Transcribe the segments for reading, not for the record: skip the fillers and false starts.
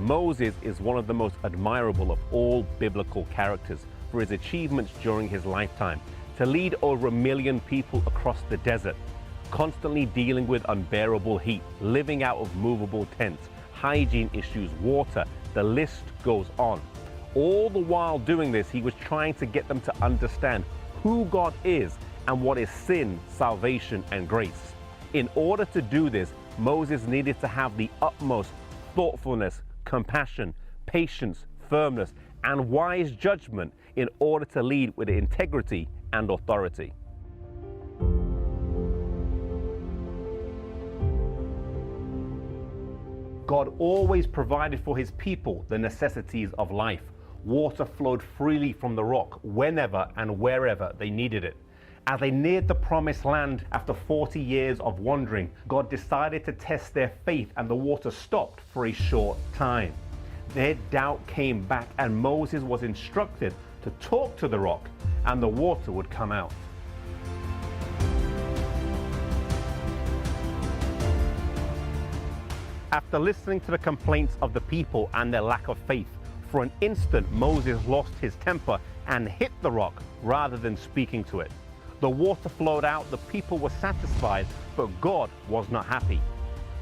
Moses is one of the most admirable of all biblical characters for his achievements during his lifetime. To lead over 1 million people across the desert, constantly dealing with unbearable heat, living out of movable tents, hygiene issues, water, the list goes on. All the while doing this, he was trying to get them to understand who God is and what is sin, salvation, and grace. In order to do this, Moses needed to have the utmost thoughtfulness, compassion, patience, firmness, and wise judgment in order to lead with integrity and authority. God always provided for his people the necessities of life. Water flowed freely from the rock whenever and wherever they needed it. As they neared the promised land after 40 years of wandering, God decided to test their faith, and the water stopped for a short time. Their doubt came back, and Moses was instructed to talk to the rock, and the water would come out. After listening to the complaints of the people and their lack of faith, for an instant Moses lost his temper and hit the rock rather than speaking to it. The water flowed out, the people were satisfied, but God was not happy.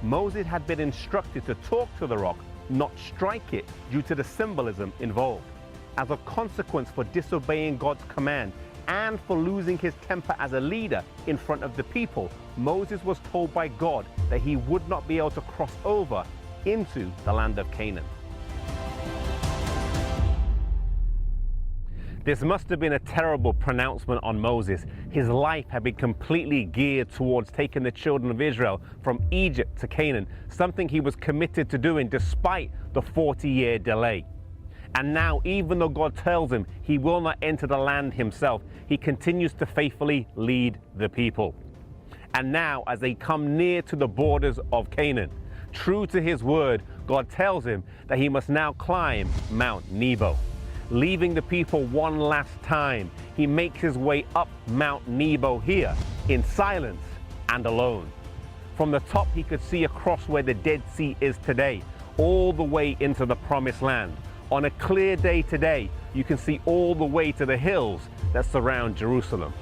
Moses had been instructed to talk to the rock, not strike it, due to the symbolism involved. As a consequence for disobeying God's command and for losing his temper as a leader in front of the people, Moses was told by God that he would not be able to cross over into the land of Canaan. This must have been a terrible pronouncement on Moses. His life had been completely geared towards taking the children of Israel from Egypt to Canaan, something he was committed to doing despite the 40-year delay. And now, even though God tells him he will not enter the land himself, he continues to faithfully lead the people. And now, as they come near to the borders of Canaan, true to his word, God tells him that he must now climb Mount Nebo. Leaving the people one last time, he makes his way up Mount Nebo here in silence and alone. From the top, he could see across where the Dead Sea is today, all the way into the Promised Land. On a clear day today, you can see all the way to the hills that surround Jerusalem.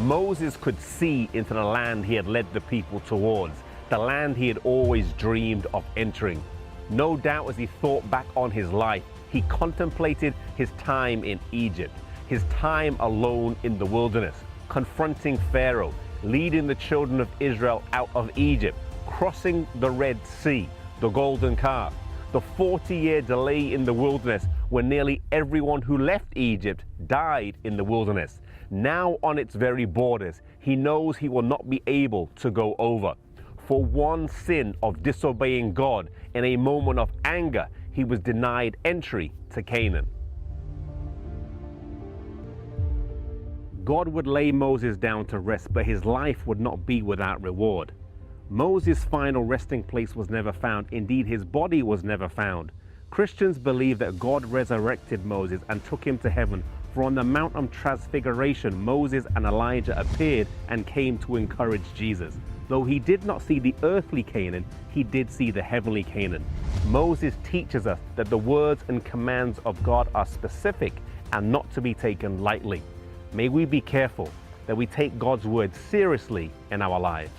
Moses could see into the land he had led the people towards, the land he had always dreamed of entering. No doubt, as he thought back on his life, he contemplated his time in Egypt, his time alone in the wilderness, confronting Pharaoh, leading the children of Israel out of Egypt, crossing the Red Sea, the Golden Calf, the 40-year delay in the wilderness when nearly everyone who left Egypt died in the wilderness. Now on its very borders, he knows he will not be able to go over. For one sin of disobeying God, in a moment of anger, he was denied entry to Canaan. God would lay Moses down to rest, but his life would not be without reward. Moses' final resting place was never found. Indeed, his body was never found. Christians believe that God resurrected Moses and took him to heaven, for on the Mount of Transfiguration, Moses and Elijah appeared and came to encourage Jesus. Though he did not see the earthly Canaan, he did see the heavenly Canaan. Moses teaches us that the words and commands of God are specific and not to be taken lightly. May we be careful that we take God's word seriously in our lives.